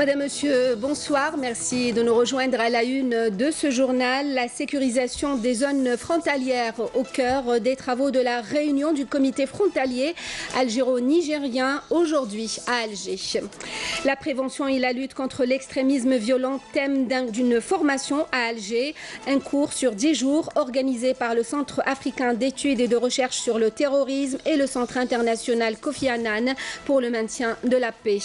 Madame, Monsieur, bonsoir. Merci de nous rejoindre à la une de ce journal. La sécurisation des zones frontalières au cœur des travaux de la réunion du comité frontalier algéro-nigérien aujourd'hui à Alger. La prévention et la lutte contre l'extrémisme violent, thème d'une formation à Alger. Un cours sur 10 jours organisé par le Centre africain d'études et de recherche sur le terrorisme et le Centre international Kofi Annan pour le maintien de la paix.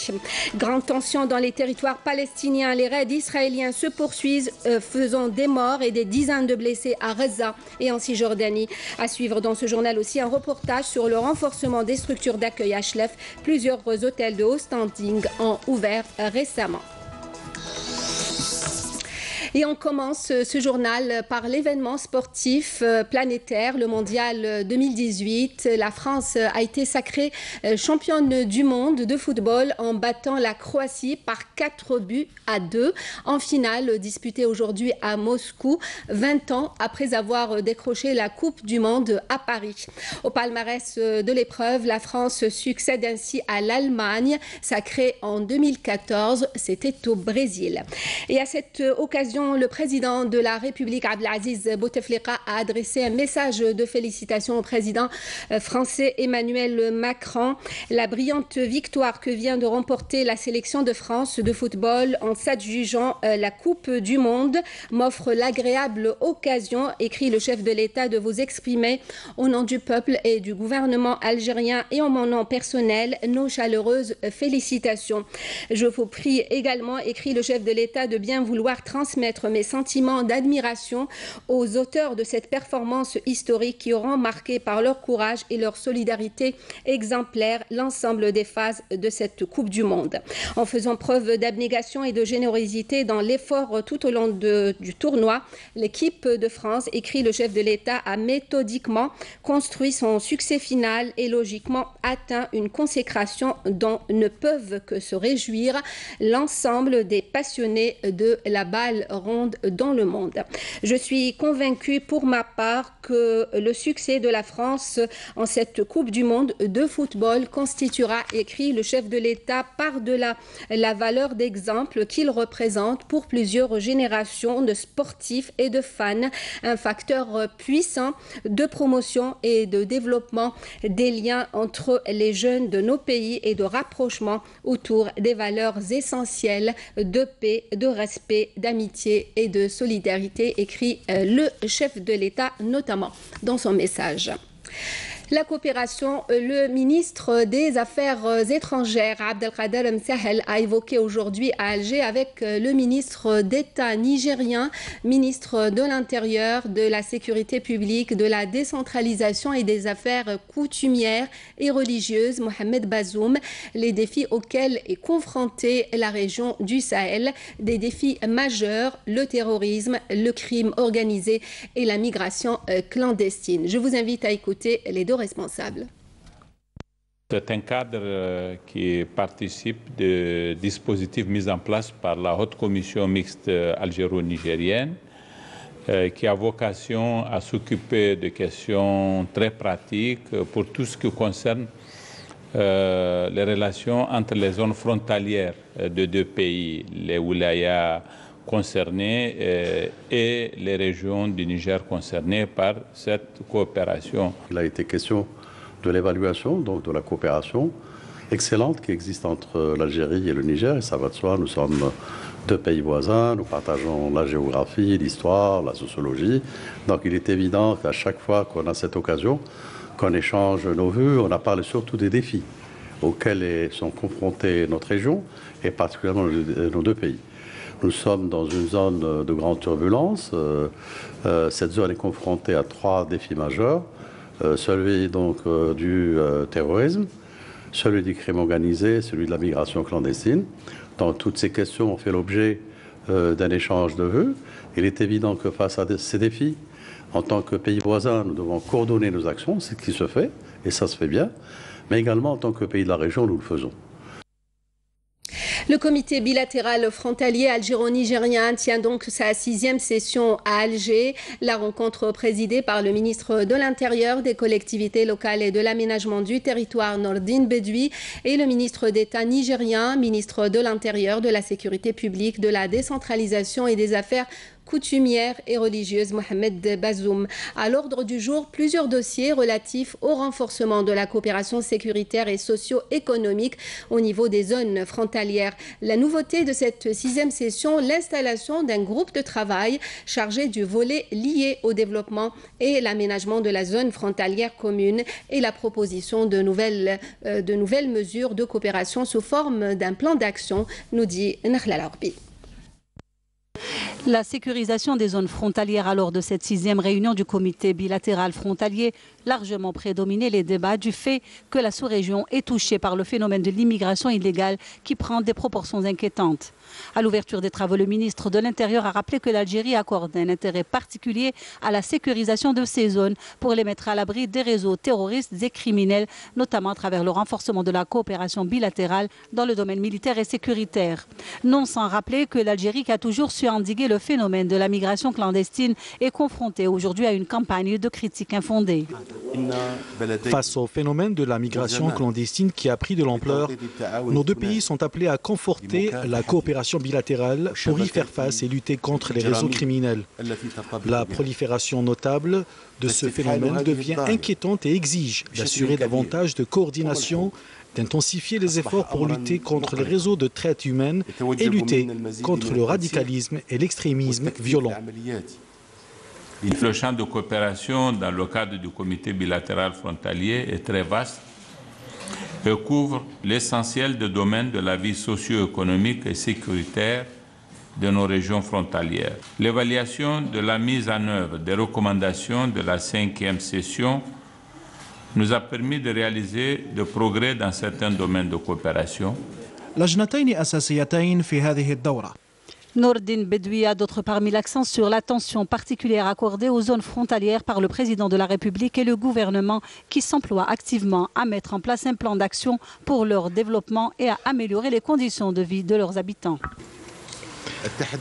Grande tension dans les territoires palestiniens, les raids israéliens se poursuivent, faisant des morts et des dizaines de blessés à Gaza et en Cisjordanie. À suivre dans ce journal aussi un reportage sur le renforcement des structures d'accueil HLF. Plusieurs hôtels de haut standing ont ouvert récemment. Et on commence ce journal par l'événement sportif planétaire, le mondial 2018. La France a été sacrée championne du monde de football en battant la Croatie par 4-2 en finale disputée aujourd'hui à Moscou, 20 ans après avoir décroché la Coupe du Monde à Paris. Au palmarès de l'épreuve, la France succède ainsi à l'Allemagne, sacrée en 2014, c'était au Brésil. Et à cette occasion, le président de la République, Abdelaziz Bouteflika, a adressé un message de félicitations au président français Emmanuel Macron. La brillante victoire que vient de remporter la sélection de France de football en s'adjugeant la Coupe du Monde m'offre l'agréable occasion, écrit le chef de l'État, de vous exprimer au nom du peuple et du gouvernement algérien et en mon nom personnel nos chaleureuses félicitations. Je vous prie également, écrit le chef de l'État, de bien vouloir transmettre mes sentiments d'admiration aux auteurs de cette performance historique qui auront marqué par leur courage et leur solidarité exemplaire l'ensemble des phases de cette Coupe du Monde. En faisant preuve d'abnégation et de générosité dans l'effort tout au long du tournoi, l'équipe de France, écrit le chef de l'État, a méthodiquement construit son succès final et logiquement atteint une consécration dont ne peuvent que se réjouir l'ensemble des passionnés de la balle ronde dans le monde. Je suis convaincue pour ma part que le succès de la France en cette Coupe du Monde de football constituera, écrit le chef de l'État, par-delà la valeur d'exemple qu'il représente pour plusieurs générations de sportifs et de fans, un facteur puissant de promotion et de développement des liens entre les jeunes de nos pays et de rapprochement autour des valeurs essentielles de paix, de respect, d'amitié et de solidarité, écrit le chef de l'État notamment dans son message. La coopération, le ministre des Affaires étrangères, Abdelkader Msahel, a évoqué aujourd'hui à Alger avec le ministre d'État nigérien, ministre de l'Intérieur, de la Sécurité publique, de la décentralisation et des affaires coutumières et religieuses, Mohamed Bazoum, les défis auxquels est confrontée la région du Sahel, des défis majeurs, le terrorisme, le crime organisé et la migration clandestine. Je vous invite à écouter les deux responsables. C'est un cadre qui participe de dispositifs mis en place par la Haute Commission mixte algéro-nigérienne qui a vocation à s'occuper de questions très pratiques pour tout ce qui concerne les relations entre les zones frontalières de deux pays, les wilayas concernés et les régions du Niger concernées par cette coopération. Il a été question de l'évaluation, donc de la coopération excellente qui existe entre l'Algérie et le Niger, et ça va de soi, nous sommes deux pays voisins, nous partageons la géographie, l'histoire, la sociologie, donc il est évident qu'à chaque fois qu'on a cette occasion, qu'on échange nos vues, on a parlé surtout des défis auxquels sont confrontés notre région et particulièrement nos deux pays. Nous sommes dans une zone de grande turbulence. Cette zone est confrontée à trois défis majeurs. Celui donc du terrorisme, celui du crime organisé, celui de la migration clandestine. Donc toutes ces questions ont fait l'objet d'un échange de vues. Il est évident que face à ces défis, en tant que pays voisins, nous devons coordonner nos actions, c'est ce qui se fait, et ça se fait bien. Mais également en tant que pays de la région, nous le faisons. Le comité bilatéral frontalier algéro-nigérien tient donc sa 6e session à Alger. La rencontre présidée par le ministre de l'Intérieur, des collectivités locales et de l'aménagement du territoire Nordine Bedoui et le ministre d'État nigérien, ministre de l'Intérieur, de la Sécurité publique, de la décentralisation et des affaires coutumière et religieuse Mohamed Bazoum. À l'ordre du jour, plusieurs dossiers relatifs au renforcement de la coopération sécuritaire et socio-économique au niveau des zones frontalières. La nouveauté de cette 6e session, l'installation d'un groupe de travail chargé du volet lié au développement et l'aménagement de la zone frontalière commune et la proposition de nouvelles mesures de coopération sous forme d'un plan d'action, nous dit Nakhla Larbi. La sécurisation des zones frontalières à l'heure de cette 6e réunion du comité bilatéral frontalier largement prédominé les débats du fait que la sous-région est touchée par le phénomène de l'immigration illégale qui prend des proportions inquiétantes. À l'ouverture des travaux, le ministre de l'Intérieur a rappelé que l'Algérie accorde un intérêt particulier à la sécurisation de ces zones pour les mettre à l'abri des réseaux terroristes et criminels, notamment à travers le renforcement de la coopération bilatérale dans le domaine militaire et sécuritaire. Non sans rappeler que l'Algérie, qui a toujours su endiguer le phénomène de la migration clandestine, est confrontée aujourd'hui à une campagne de critiques infondées. Face au phénomène de la migration clandestine qui a pris de l'ampleur, nos deux pays sont appelés à conforter la coopération bilatérale pour y faire face et lutter contre les réseaux criminels. La prolifération notable de ce phénomène devient inquiétante et exige d'assurer davantage de coordination, d'intensifier les efforts pour lutter contre les réseaux de traite humaine et lutter contre le radicalisme et l'extrémisme violent. Le champ de coopération dans le cadre du comité bilatéral frontalier est très vaste et couvre l'essentiel des domaines de la vie socio-économique et sécuritaire de nos régions frontalières. L'évaluation de la mise en œuvre des recommandations de la 5e session nous a permis de réaliser des progrès dans certains domaines de coopération. لجنتين أساسيتين في هذه الدورة. Nordine Bedoui a d'autre part mis l'accent sur l'attention particulière accordée aux zones frontalières par le président de la République et le gouvernement qui s'emploient activement à mettre en place un plan d'action pour leur développement et à améliorer les conditions de vie de leurs habitants.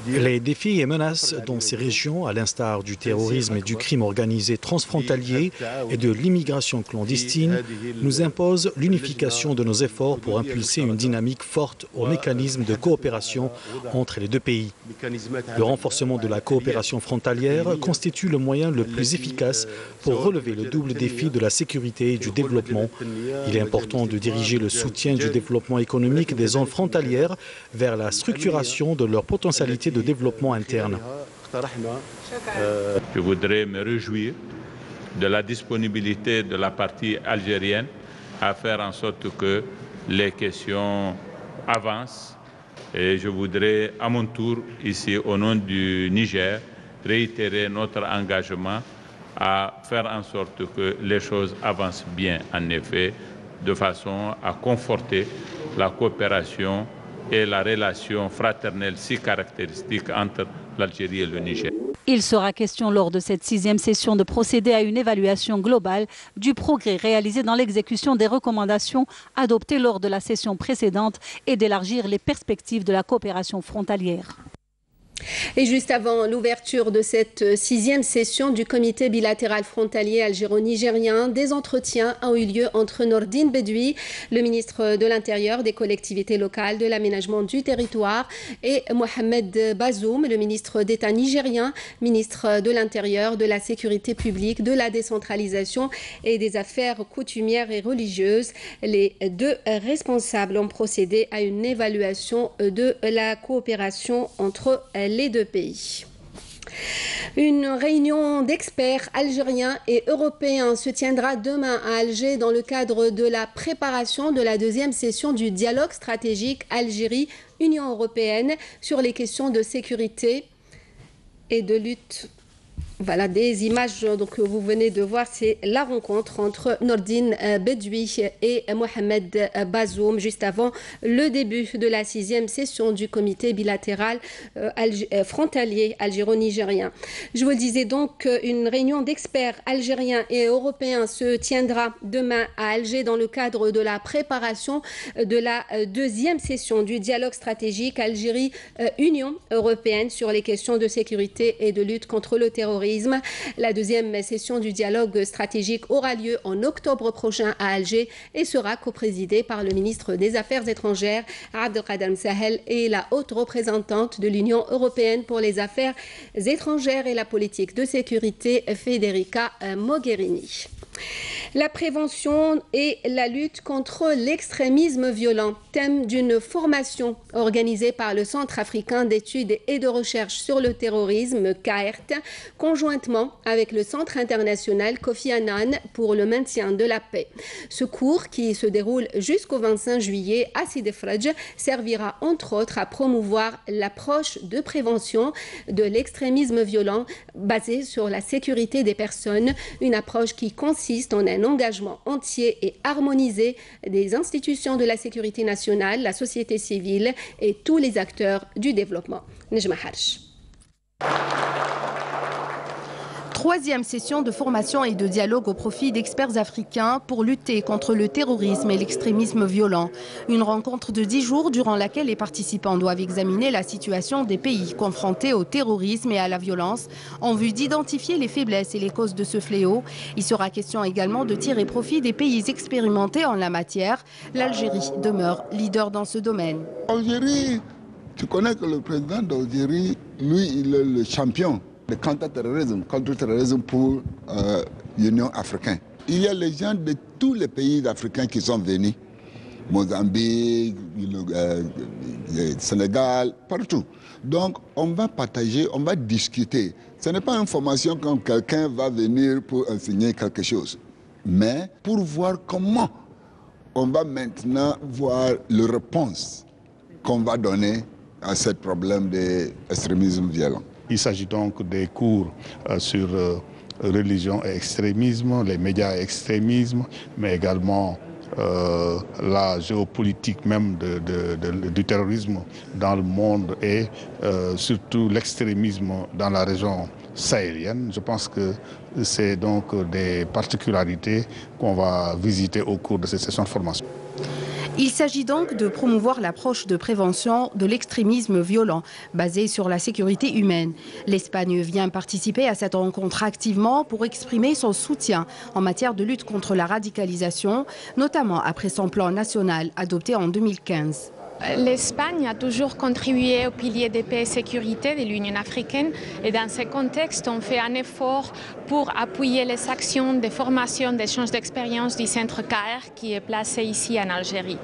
Les défis et menaces dans ces régions, à l'instar du terrorisme et du crime organisé transfrontalier et de l'immigration clandestine, nous imposent l'unification de nos efforts pour impulser une dynamique forte au mécanisme de coopération entre les deux pays. Le renforcement de la coopération frontalière constitue le moyen le plus efficace pour relever le double défi de la sécurité et du développement. Il est important de diriger le soutien du développement économique des zones frontalières vers la structuration de leur potentialité de développement interne. Je voudrais me réjouir de la disponibilité de la partie algérienne à faire en sorte que les questions avancent. Et je voudrais à mon tour, ici au nom du Niger, réitérer notre engagement à faire en sorte que les choses avancent bien, en effet, de façon à conforter la coopération et la relation fraternelle si caractéristique entre l'Algérie et le Niger. Il sera question lors de cette 6e session de procéder à une évaluation globale du progrès réalisé dans l'exécution des recommandations adoptées lors de la session précédente et d'élargir les perspectives de la coopération frontalière. Et juste avant l'ouverture de cette 6e session du comité bilatéral frontalier algéro-nigérien, des entretiens ont eu lieu entre Nordine Bedoui, le ministre de l'Intérieur, des collectivités locales, de l'aménagement du territoire, et Mohamed Bazoum, le ministre d'État nigérien, ministre de l'Intérieur, de la Sécurité publique, de la décentralisation et des affaires coutumières et religieuses. Les deux responsables ont procédé à une évaluation de la coopération entre les deux pays. Une réunion d'experts algériens et européens se tiendra demain à Alger dans le cadre de la préparation de la 2e session du dialogue stratégique Algérie-Union européenne sur les questions de sécurité et de lutte Voilà des images donc, que vous venez de voir, c'est la rencontre entre Nordine Bedoui et Mohamed Bazoum juste avant le début de la 6e session du comité bilatéral frontalier algéro-nigérien. Je vous le disais donc, une réunion d'experts algériens et européens se tiendra demain à Alger dans le cadre de la préparation de la 2e session du dialogue stratégique Algérie-Union européenne sur les questions de sécurité et de lutte contre le terrorisme. La 2e session du dialogue stratégique aura lieu en octobre prochain à Alger et sera coprésidée par le ministre des Affaires étrangères Abdelkader Sahel et la haute représentante de l'Union européenne pour les affaires étrangères et la politique de sécurité Federica Mogherini. La prévention et la lutte contre l'extrémisme violent, thème d'une formation organisée par le Centre africain d'études et de recherche sur le terrorisme, CAERT, conjointement avec le Centre international Kofi Annan pour le maintien de la paix. Ce cours, qui se déroule jusqu'au 25 juillet à Sidi Fradj, servira entre autres à promouvoir l'approche de prévention de l'extrémisme violent basée sur la sécurité des personnes, une approche qui consiste en un engagement entier et harmonisé des institutions de la sécurité nationale, la société civile et tous les acteurs du développement. Nejma Harch. 3e session de formation et de dialogue au profit d'experts africains pour lutter contre le terrorisme et l'extrémisme violent. Une rencontre de 10 jours durant laquelle les participants doivent examiner la situation des pays confrontés au terrorisme et à la violence en vue d'identifier les faiblesses et les causes de ce fléau. Il sera question également de tirer profit des pays expérimentés en la matière. L'Algérie demeure leader dans ce domaine. Algérie, tu connais que le président d'Algérie, lui, il est le champion de contre-terrorisme pour l'Union africaine. Il y a les gens de tous les pays africains qui sont venus, Mozambique, Sénégal, partout. Donc on va partager, on va discuter. Ce n'est pas une formation comme quelqu'un va venir pour enseigner quelque chose, mais pour voir comment on va maintenant voir la réponse qu'on va donner à ce problème d'extrémisme violent. Il s'agit donc des cours sur religion et extrémisme, les médias et extrémisme, mais également la géopolitique même du terrorisme dans le monde et surtout l'extrémisme dans la région sahélienne. Je pense que c'est donc des particularités qu'on va visiter au cours de cette session de formation. Il s'agit donc de promouvoir l'approche de prévention de l'extrémisme violent basée sur la sécurité humaine. L'Espagne vient participer à cette rencontre activement pour exprimer son soutien en matière de lutte contre la radicalisation, notamment après son plan national adopté en 2015. L'Espagne a toujours contribué au pilier de paix et sécurité de l'Union africaine et dans ce contexte, on fait un effort pour appuyer les actions de formation, d'échange d'expérience du centre CAER qui est placé ici en Algérie.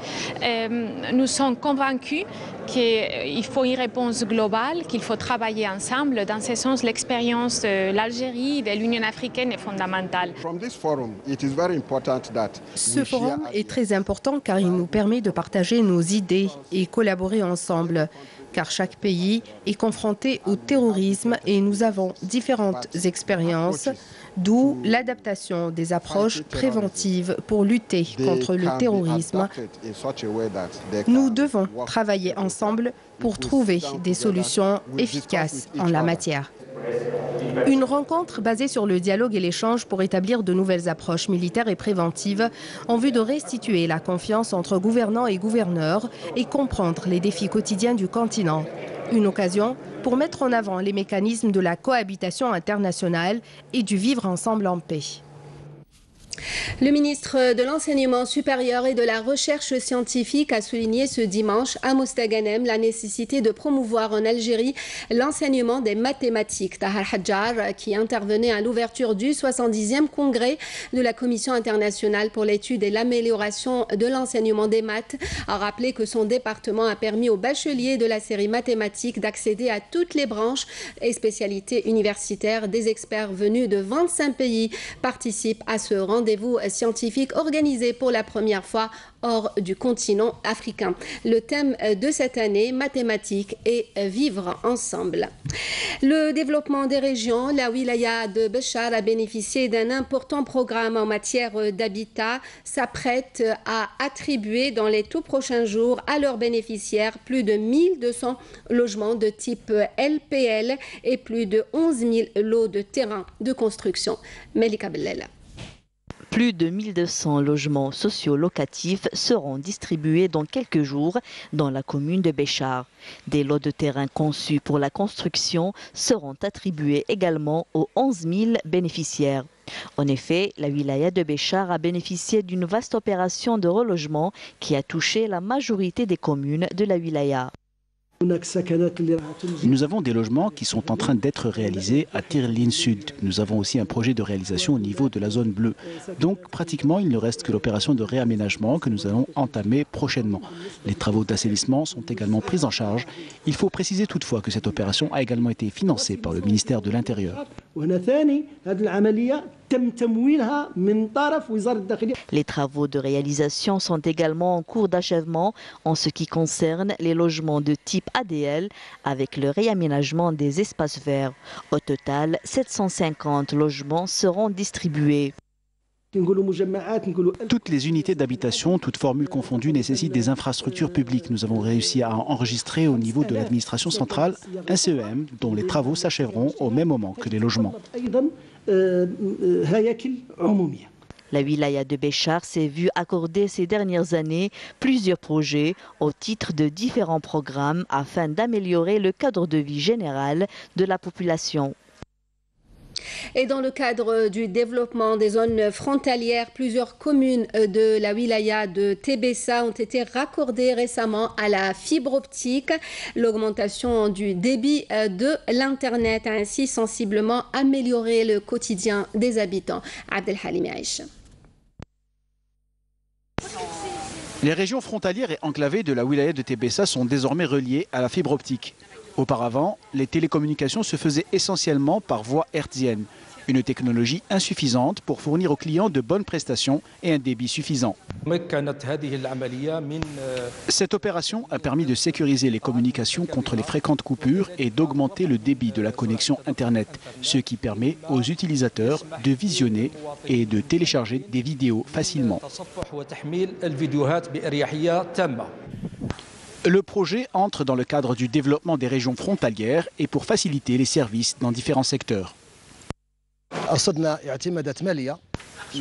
Nous sommes convaincus qu'il faut une réponse globale, qu'il faut travailler ensemble. Dans ce sens, l'expérience de l'Algérie et de l'Union africaine est fondamentale. Ce forum est très important car il nous permet de partager nos idées et collaborer ensemble, car chaque pays est confronté au terrorisme et nous avons différentes expériences, d'où l'adaptation des approches préventives pour lutter contre le terrorisme. Nous devons travailler ensemble pour trouver des solutions efficaces en la matière. Une rencontre basée sur le dialogue et l'échange pour établir de nouvelles approches militaires et préventives en vue de restituer la confiance entre gouvernants et gouverneurs et comprendre les défis quotidiens du continent. Une occasion pour mettre en avant les mécanismes de la cohabitation internationale et du vivre ensemble en paix. Le ministre de l'Enseignement supérieur et de la Recherche scientifique a souligné ce dimanche à Mostaganem la nécessité de promouvoir en Algérie l'enseignement des mathématiques. Tahar Hadjar, qui intervenait à l'ouverture du 70e congrès de la Commission internationale pour l'étude et l'amélioration de l'enseignement des maths, a rappelé que son département a permis aux bacheliers de la série mathématiques d'accéder à toutes les branches et spécialités universitaires. Des experts venus de 25 pays participent à ce rendez-vous rendez-vous scientifique organisé pour la première fois hors du continent africain. Le thème de cette année, mathématiques et vivre ensemble. Le développement des régions, la wilaya de Béchar a bénéficié d'un important programme en matière d'habitat, s'apprête à attribuer dans les tout prochains jours à leurs bénéficiaires plus de 1200 logements de type LPL et plus de 11 000 lots de terrains de construction. Melika Bellela. Plus de 1200 logements socio-locatifs seront distribués dans quelques jours dans la commune de Béchar. Des lots de terrain conçus pour la construction seront attribués également aux 11 000 bénéficiaires. En effet, la wilaya de Béchar a bénéficié d'une vaste opération de relogement qui a touché la majorité des communes de la wilaya. Nous avons des logements qui sont en train d'être réalisés à Tirline Sud. Nous avons aussi un projet de réalisation au niveau de la zone bleue. Donc pratiquement il ne reste que l'opération de réaménagement que nous allons entamer prochainement. Les travaux d'assainissement sont également pris en charge. Il faut préciser toutefois que cette opération a également été financée par le ministère de l'Intérieur. Les travaux de réalisation sont également en cours d'achèvement en ce qui concerne les logements de type ADL avec le réaménagement des espaces verts. Au total, 750 logements seront distribués. Toutes les unités d'habitation, toutes formules confondues, nécessitent des infrastructures publiques. Nous avons réussi à enregistrer au niveau de l'administration centrale un CEM dont les travaux s'achèveront au même moment que les logements. La wilaya de Béchar s'est vue accorder ces dernières années plusieurs projets au titre de différents programmes afin d'améliorer le cadre de vie général de la population. Et dans le cadre du développement des zones frontalières, plusieurs communes de la wilaya de Tébessa ont été raccordées récemment à la fibre optique. L'augmentation du débit de l'Internet a ainsi sensiblement amélioré le quotidien des habitants. Abdelhalim Aïcha. Les régions frontalières et enclavées de la wilaya de Tébessa sont désormais reliées à la fibre optique. Auparavant, les télécommunications se faisaient essentiellement par voie hertzienne, une technologie insuffisante pour fournir aux clients de bonnes prestations et un débit suffisant. Cette opération a permis de sécuriser les communications contre les fréquentes coupures et d'augmenter le débit de la connexion Internet, ce qui permet aux utilisateurs de visionner et de télécharger des vidéos facilement. Le projet entre dans le cadre du développement des régions frontalières et pour faciliter les services dans différents secteurs.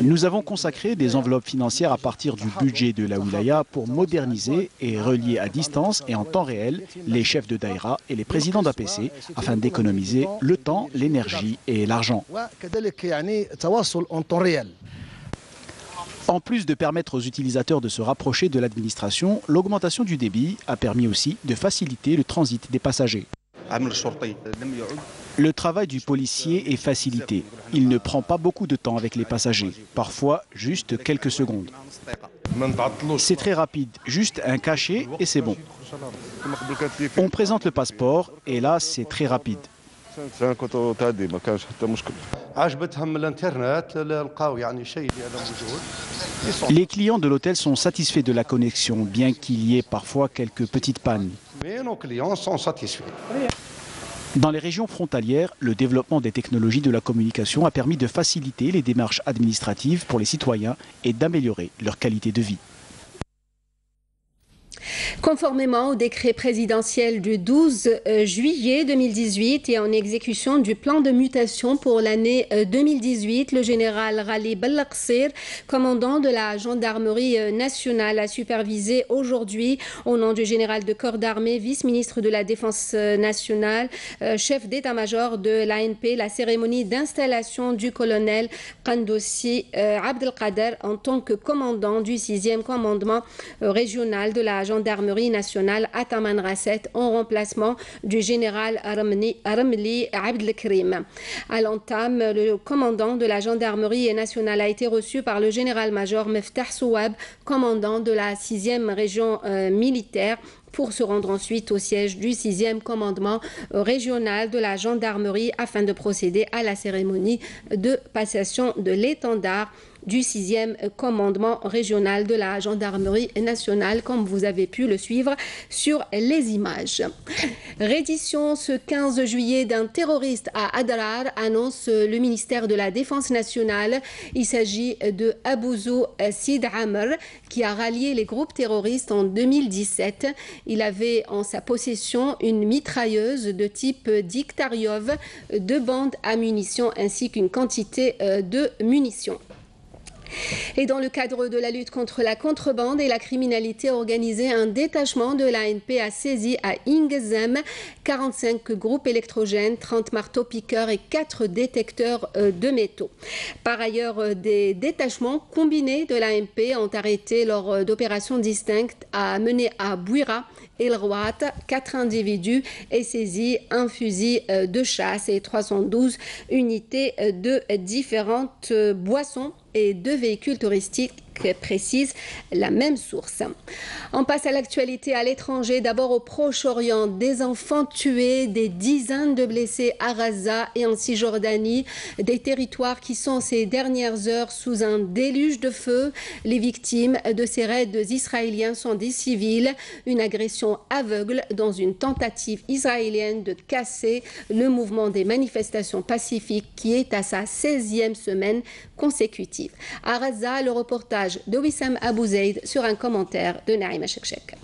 Nous avons consacré des enveloppes financières à partir du budget de la wilaya pour moderniser et relier à distance et en temps réel les chefs de daïra et les présidents d'APC afin d'économiser le temps, l'énergie et l'argent. En plus de permettre aux utilisateurs de se rapprocher de l'administration, l'augmentation du débit a permis aussi de faciliter le transit des passagers. Le travail du policier est facilité. Il ne prend pas beaucoup de temps avec les passagers, parfois juste quelques secondes. C'est très rapide, juste un cachet et c'est bon. On présente le passeport et là c'est très rapide. Les clients de l'hôtel sont satisfaits de la connexion, bien qu'il y ait parfois quelques petites pannes. Dans les régions frontalières, le développement des technologies de la communication a permis de faciliter les démarches administratives pour les citoyens et d'améliorer leur qualité de vie. Conformément au décret présidentiel du 12 juillet 2018 et en exécution du plan de mutation pour l'année 2018, le général Ghali Belaqsir, commandant de la gendarmerie nationale, a supervisé aujourd'hui, au nom du général de corps d'armée, vice-ministre de la Défense nationale, chef d'état-major de l'ANP, la cérémonie d'installation du colonel Qandossi Abdelkader en tant que commandant du 6e commandement régional de la gendarmerie nationale à Taman Rasset en remplacement du général Ramli Abdelkrim. À l'entame, le commandant de la gendarmerie nationale a été reçu par le général-major Meftah Souab, commandant de la 6e région militaire, pour se rendre ensuite au siège du 6e commandement régional de la gendarmerie afin de procéder à la cérémonie de passation de l'étendard du 6e commandement régional de la gendarmerie nationale, comme vous avez pu le suivre sur les images. Reddition ce 15 juillet d'un terroriste à Adrar, annonce le ministère de la Défense nationale. Il s'agit de Abouzou Sid Amr, qui a rallié les groupes terroristes en 2017. Il avait en sa possession une mitrailleuse de type Diktaryov, 2 bandes à munitions ainsi qu'une quantité de munitions. Et dans le cadre de la lutte contre la contrebande et la criminalité organisée, un détachement de l'ANP a saisi à Ingezem 45 groupes électrogènes, 30 marteaux-piqueurs et 4 détecteurs de métaux. Par ailleurs, des détachements combinés de l'ANP ont arrêté lors d'opérations distinctes à mener à Bouira et El Rouat 4 individus et saisi un fusil de chasse et 312 unités de différentes boissons et 2 véhicules touristiques, précise la même source. On passe à l'actualité à l'étranger. D'abord au Proche-Orient, des enfants tués, des dizaines de blessés à Gaza et en Cisjordanie, des territoires qui sont ces dernières heures sous un déluge de feu. Les victimes de ces raids israéliens sont des civils, une agression aveugle dans une tentative israélienne de casser le mouvement des manifestations pacifiques qui est à sa 16e semaine consécutive. À Gaza, le reportage de Wissam Abou Zaid sur un commentaire de Naïma Chekchek.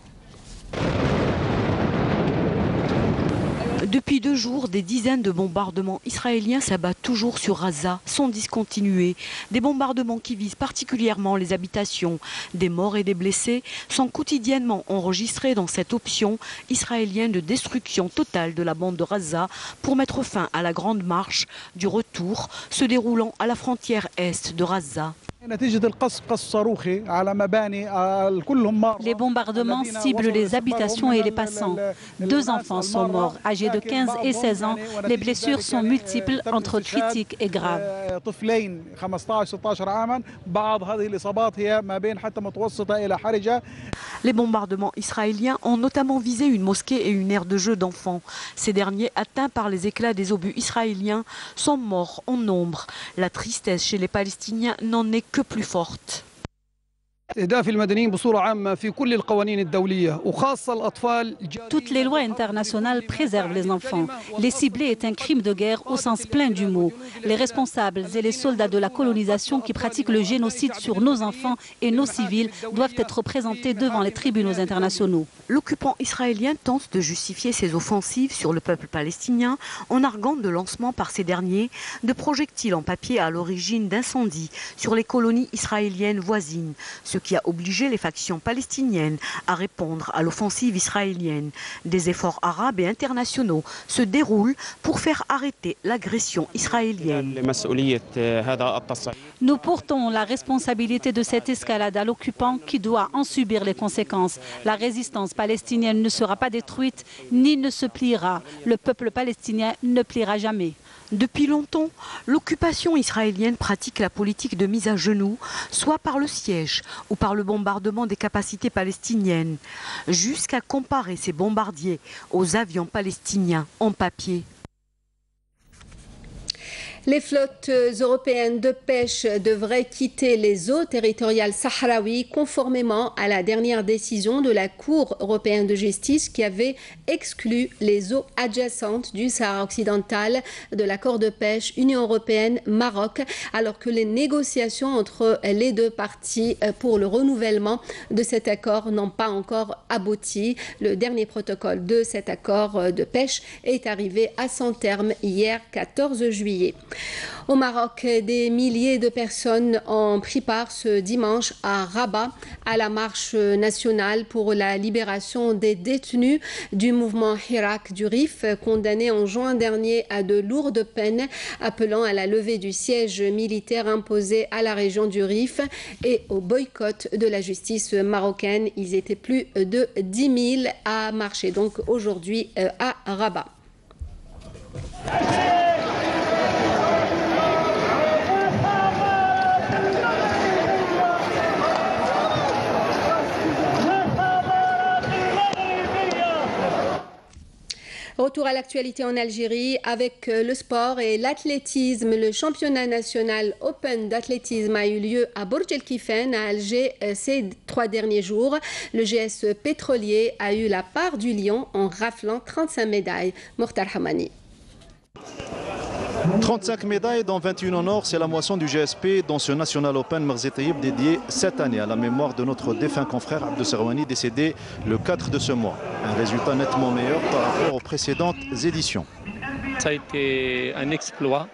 Depuis 2 jours, des dizaines de bombardements israéliens s'abattent toujours sur Gaza, sans discontinuer. Des bombardements qui visent particulièrement les habitations. Des morts et des blessés sont quotidiennement enregistrés dans cette option israélienne de destruction totale de la bande de Gaza pour mettre fin à la grande marche du retour se déroulant à la frontière est de Gaza. Les bombardements ciblent les habitations et les passants. 2 enfants sont morts, âgés de 15 et 16 ans. Les blessures sont multiples, entre critiques et graves. Les bombardements israéliens ont notamment visé une mosquée et une aire de jeu d'enfants. Ces derniers, atteints par les éclats des obus israéliens, sont morts en nombre. La tristesse chez les Palestiniens n'en est que plus forte. Toutes les lois internationales préservent les enfants. Les cibler est un crime de guerre au sens plein du mot. Les responsables et les soldats de la colonisation qui pratiquent le génocide sur nos enfants et nos civils doivent être présentés devant les tribunaux internationaux. L'occupant israélien tente de justifier ses offensives sur le peuple palestinien en arguant de lancement par ces derniers de projectiles en papier à l'origine d'incendies sur les colonies israéliennes voisines, ce qui a obligé les factions palestiniennes à répondre à l'offensive israélienne. Des efforts arabes et internationaux se déroulent pour faire arrêter l'agression israélienne. Nous portons la responsabilité de cette escalade à l'occupant qui doit en subir les conséquences. La résistance palestinienne ne sera pas détruite ni ne se pliera. Le peuple palestinien ne pliera jamais. Depuis longtemps, l'occupation israélienne pratique la politique de mise à genoux, soit par le siège ou par le bombardement des capacités palestiniennes, jusqu'à comparer ces bombardiers aux avions palestiniens en papier. Les flottes européennes de pêche devraient quitter les eaux territoriales sahraouies conformément à la dernière décision de la Cour européenne de justice qui avait exclu les eaux adjacentes du Sahara occidental de l'accord de pêche Union européenne-Maroc, alors que les négociations entre les 2 parties pour le renouvellement de cet accord n'ont pas encore abouti. Le dernier protocole de cet accord de pêche est arrivé à son terme hier 14 juillet. Au Maroc, des milliers de personnes ont pris part ce dimanche à Rabat à la marche nationale pour la libération des détenus du mouvement Hirak du Rif, condamnés en juin dernier à de lourdes peines, appelant à la levée du siège militaire imposé à la région du Rif et au boycott de la justice marocaine. Ils étaient plus de 10 000 à marcher donc aujourd'hui à Rabat. Retour à l'actualité en Algérie avec le sport et l'athlétisme. Le championnat national Open d'athlétisme a eu lieu à Bourg El Kifen à Alger ces 3 derniers jours. Le GS pétrolier a eu la part du lion en raflant 35 médailles. Mokhtar Hamani. 35 médailles dont 21 en or, c'est la moisson du GSP dans ce National Open Merzé Taïb dédié cette année à la mémoire de notre défunt confrère Abdou Serwani décédé le 4 de ce mois. Un résultat nettement meilleur par rapport aux précédentes éditions. Ça a été un exploit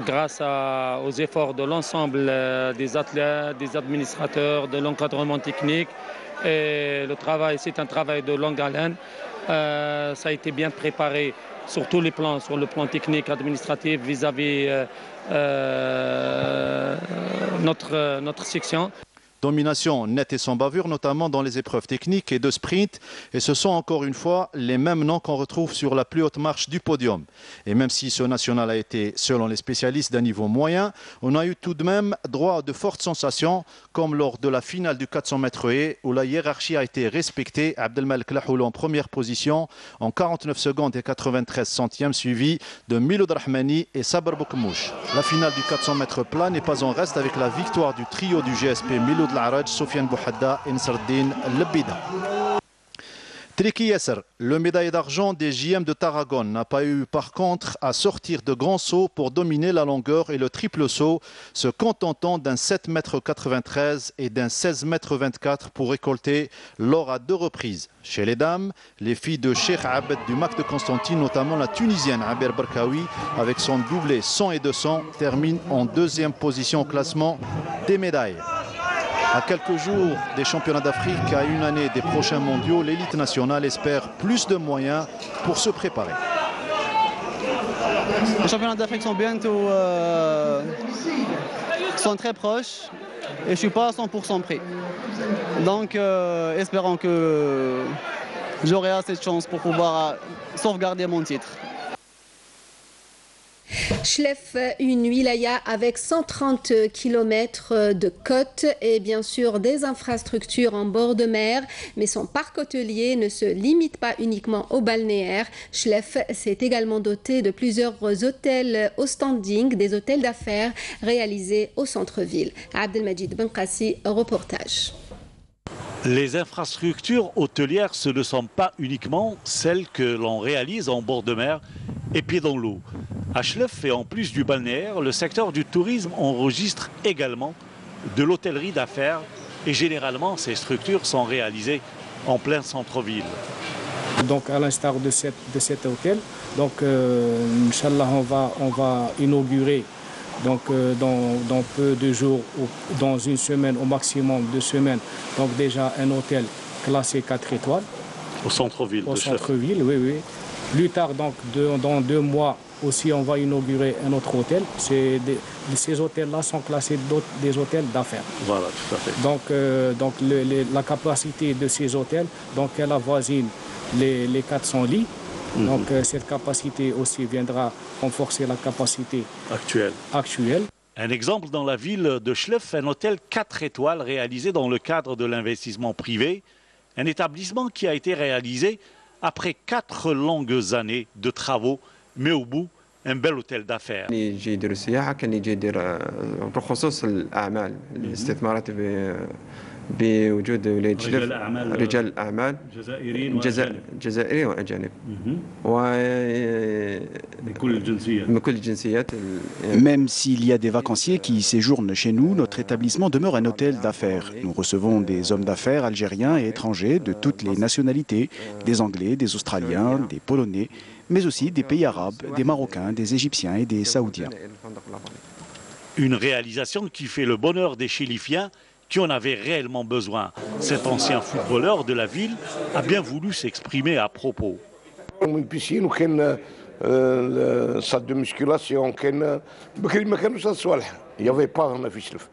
grâce aux efforts de l'ensemble des athlètes, des administrateurs, de l'encadrement technique. Et le travail, c'est un travail de longue haleine. Ça a été bien préparé sur tous les plans, sur le plan technique, administratif, vis-à-vis notre section. Domination nette et sans bavure, notamment dans les épreuves techniques et de sprint. Et ce sont encore une fois les mêmes noms qu'on retrouve sur la plus haute marche du podium. Et même si ce national a été, selon les spécialistes, d'un niveau moyen, on a eu tout de même droit à de fortes sensations, comme lors de la finale du 400 mètres haies, où la hiérarchie a été respectée. Abdelmalek Lahoulou en première position, en 49 secondes et 93 centièmes, suivi de Miloud Rahmani et Sabr Boukmouch. La finale du 400 mètres plat n'est pas en reste avec la victoire du trio du GSP Miloud L'Araj, Sofiane Bouhadda et Nsardine Lebida. Triki Yasser, le médaillé d'argent des JM de Tarragone, n'a pas eu par contre à sortir de grands sauts pour dominer la longueur et le triple saut, se contentant d'un 7,93 m et d'un 16,24 m pour récolter l'or à 2 reprises. Chez les dames, les filles de Cheikh Abed du MAC de Constantine, notamment la Tunisienne Aber Barkawi, avec son doublé 100 et 200, termine en 2e position au classement des médailles. À quelques jours des championnats d'Afrique, à une année des prochains mondiaux, l'élite nationale espère plus de moyens pour se préparer. Les championnats d'Afrique sont bientôt sont très proches et je ne suis pas à 100% prêt. Donc espérons que j'aurai assez de chance pour pouvoir sauvegarder mon titre. Chlef, une wilaya avec 130 km de côte et bien sûr des infrastructures en bord de mer, mais son parc hôtelier ne se limite pas uniquement au balnéaire. Chlef s'est également doté de plusieurs hôtels au standing, des hôtels d'affaires réalisés au centre-ville. Abdelmajid Benkassi, reportage. Les infrastructures hôtelières, ce ne sont pas uniquement celles que l'on réalise en bord de mer et pied dans l'eau. À Chlef et en plus du balnéaire, le secteur du tourisme enregistre également de l'hôtellerie d'affaires et généralement ces structures sont réalisées en plein centre-ville. Donc à l'instar de cet hôtel, donc Inch'Allah on va inaugurer donc dans peu de jours, dans une semaine au maximum 2 semaines, donc déjà un hôtel classé 4 étoiles. Au centre-ville. Au centre-ville, oui, oui. Plus tard, donc dans 2 mois aussi, on va inaugurer un autre hôtel. Ces hôtels-là sont classés des hôtels d'affaires. Voilà, tout à fait. Donc la capacité de ces hôtels, donc elle avoisine les 400 lits. Donc cette capacité aussi viendra renforcer la capacité actuelle. Un exemple dans la ville de Chlef, un hôtel 4 étoiles réalisé dans le cadre de l'investissement privé. Un établissement qui a été réalisé après 4 longues années de travaux, mais au bout, un bel hôtel d'affaires. بوجود ولاد شلف رجال الأعمال جزائريين وأجانب من كل الجنسيات. Même s'il y a des vacanciers qui séjournent chez nous, notre établissement demeure un hôtel d'affaires. Nous recevons des hommes d'affaires algériens et étrangers de toutes les nationalités, des Anglais, des Australiens, des Polonais, mais aussi des pays arabes, des Marocains, des Égyptiens et des Saoudiens. Une réalisation qui fait le bonheur des Chilifiens qui en avaient réellement besoin. Cet ancien footballeur de la ville a bien voulu s'exprimer à propos. Une piscine, salle de musculation, il n'y avait pas en Chlef.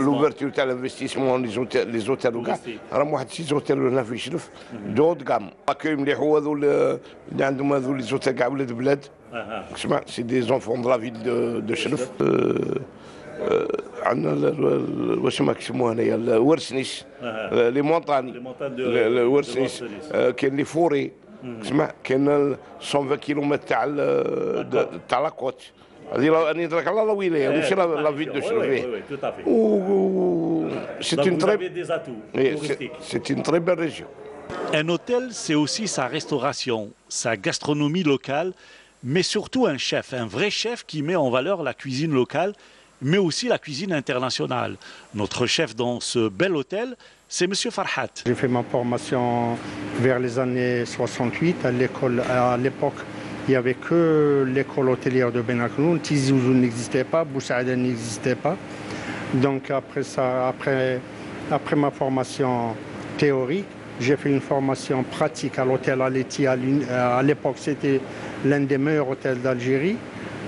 l'ouverture تاع l'investissement les hôtels وكاع راهم واحد 6 هوتيل هنا في شلف دود كام اكيو مليح هو هذو اللي عندهم هذو لي زوتيل كاع ولاد بلاد اسمع سي دي زونفون دو لا فيل دو شلف عندنا واش ما كيسموها هنايا الورسنيش لي مونطاني الورسنيش كاين لي فوري اسمع كاين 120 كيلومتر تاع لاكوت هذه راني درك على لا ولايه ماشي لا فيل دو شنوفي c'est une très belle région. Un hôtel, c'est aussi sa restauration, sa gastronomie locale, mais surtout un chef, un vrai chef qui met en valeur la cuisine locale, mais aussi la cuisine internationale. Notre chef dans ce bel hôtel, c'est M. Farhat. J'ai fait ma formation vers les années 68 à l'école. À l'époque, il n'y avait que l'école hôtelière de Ben Aknoun. Tizi Ouzou n'existait pas, Boussaïda n'existait pas. Donc après ça, après ma formation théorique, j'ai fait une formation pratique à l'hôtel Aleti. À l'époque, c'était l'un des meilleurs hôtels d'Algérie.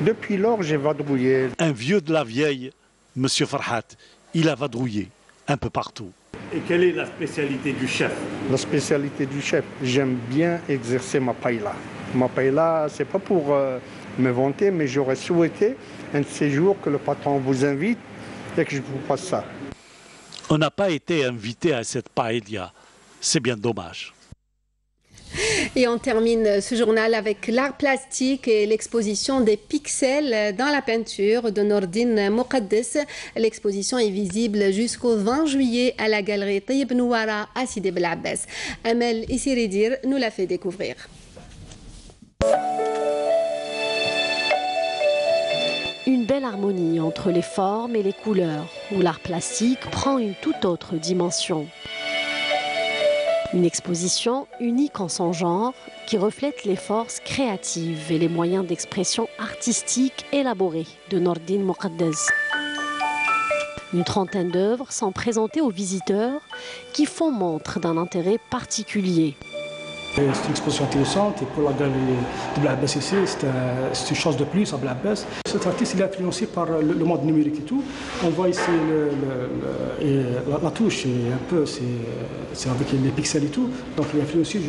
Depuis lors, j'ai vadrouillé. Un vieux de la vieille, M. Farhat, il a vadrouillé un peu partout. Et quelle est la spécialité du chef? La spécialité du chef, j'aime bien exercer ma paella. Ma paella, ce n'est pas pour me vanter, mais j'aurais souhaité un de ces jours que le patron vous invite et que je vous fasse ça. On n'a pas été invité à cette paella. C'est bien dommage. Et on termine ce journal avec l'art plastique et l'exposition des pixels dans la peinture de Nordine Moukaddes. L'exposition est visible jusqu'au 20 juillet à la galerie Taïeb Nouara à Sidi Bel Abbès. Amel Issiridir nous l'a fait découvrir. Une belle harmonie entre les formes et les couleurs, où l'art plastique prend une toute autre dimension. Une exposition unique en son genre qui reflète les forces créatives et les moyens d'expression artistique élaborés de Nordine Moukaddes. Une trentaine d'œuvres sont présentées aux visiteurs qui font montre d'un intérêt particulier. C'est une exposition intéressante et pour la galerie de Bel Abbès ici, c'est une chose de plus à Bel Abbès. Cet artiste il est influencé par le monde numérique et tout. On voit ici la touche, un peu, c'est avec les pixels et tout. Donc il est influencé,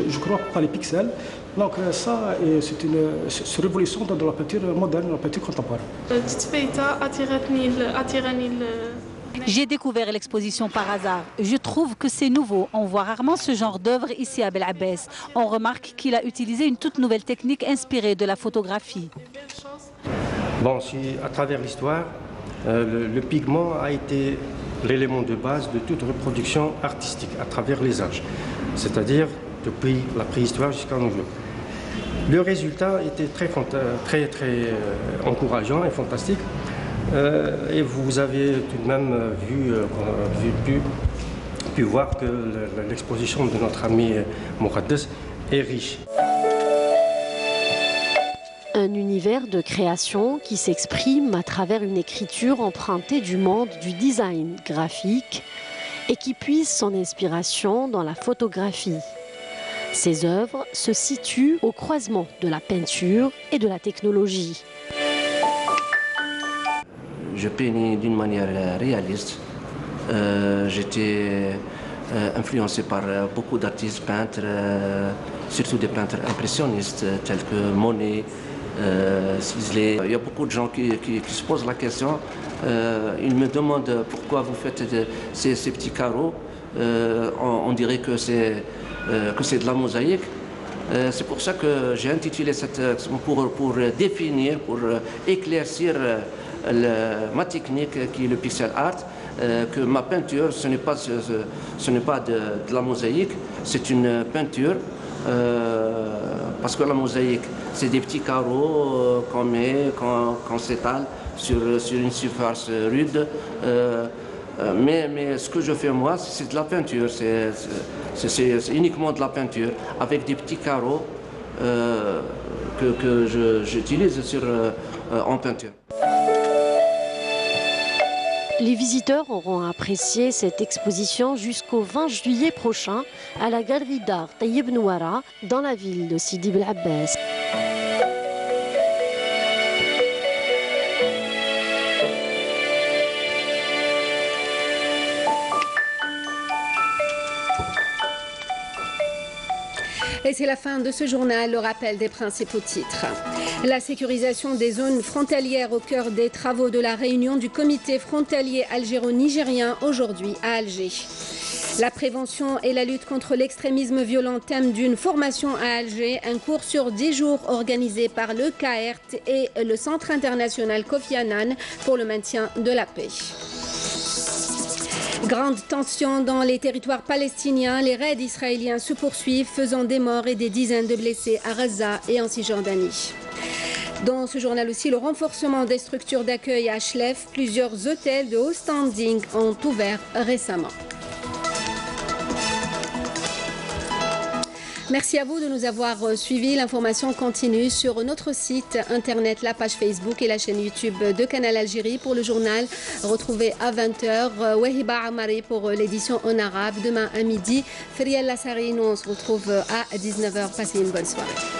je crois, par les pixels. Donc ça, c'est une révolution dans la peinture moderne, dans la peinture contemporaine. J'ai découvert l'exposition par hasard. Je trouve que c'est nouveau. On voit rarement ce genre d'œuvre ici à Bel Abbès. On remarque qu'il a utilisé une toute nouvelle technique inspirée de la photographie. Bon, à travers l'histoire, le pigment a été l'élément de base de toute reproduction artistique à travers les âges, c'est-à-dire depuis la préhistoire jusqu'à nos jours. Le résultat était très encourageant et fantastique. Et vous avez tout de même pu voir que l'exposition de notre ami Moukaddes est riche. Un univers de création qui s'exprime à travers une écriture empruntée du monde du design graphique et qui puise son inspiration dans la photographie. Ces œuvres se situent au croisement de la peinture et de la technologie. Je peignais d'une manière réaliste. J'étais influencé par beaucoup d'artistes peintres, surtout des peintres impressionnistes tels que Monet, Sisley. Il y a beaucoup de gens qui se posent la question. Ils me demandent pourquoi vous faites ces petits carreaux. On dirait que c'est de la mosaïque. C'est pour ça que j'ai intitulé pour définir, pour éclaircir ma technique qui est le pixel art, que ma peinture ce n'est pas de la mosaïque, c'est une peinture parce que la mosaïque c'est des petits carreaux qu'on met, qu'on s'étale sur une surface rude, mais ce que je fais moi c'est de la peinture, c'est uniquement de la peinture avec des petits carreaux que j'utilise en peinture. Les visiteurs auront apprécié cette exposition jusqu'au 20 juillet prochain à la galerie d'art Taïeb Nouara dans la ville de Sidi Bel Abbès. Et c'est la fin de ce journal, le rappel des principaux titres. La sécurisation des zones frontalières au cœur des travaux de la réunion du comité frontalier algéro-nigérien aujourd'hui à Alger. La prévention et la lutte contre l'extrémisme violent, thème d'une formation à Alger, un cours sur 10 jours organisé par le CAERT et le Centre international Kofi Annan pour le maintien de la paix. Grande tension dans les territoires palestiniens, les raids israéliens se poursuivent, faisant des morts et des dizaines de blessés à Gaza et en Cisjordanie. Dans ce journal aussi, le renforcement des structures d'accueil à Achlef, plusieurs hôtels de haut standing ont ouvert récemment. Merci à vous de nous avoir suivis. L'information continue sur notre site internet, la page Facebook et la chaîne YouTube de Canal Algérie pour le journal. Retrouvez à 20h Wahiba Amari pour l'édition en arabe. Demain à midi, Feriel Lassari, nous on se retrouve à 19h. Passez une bonne soirée.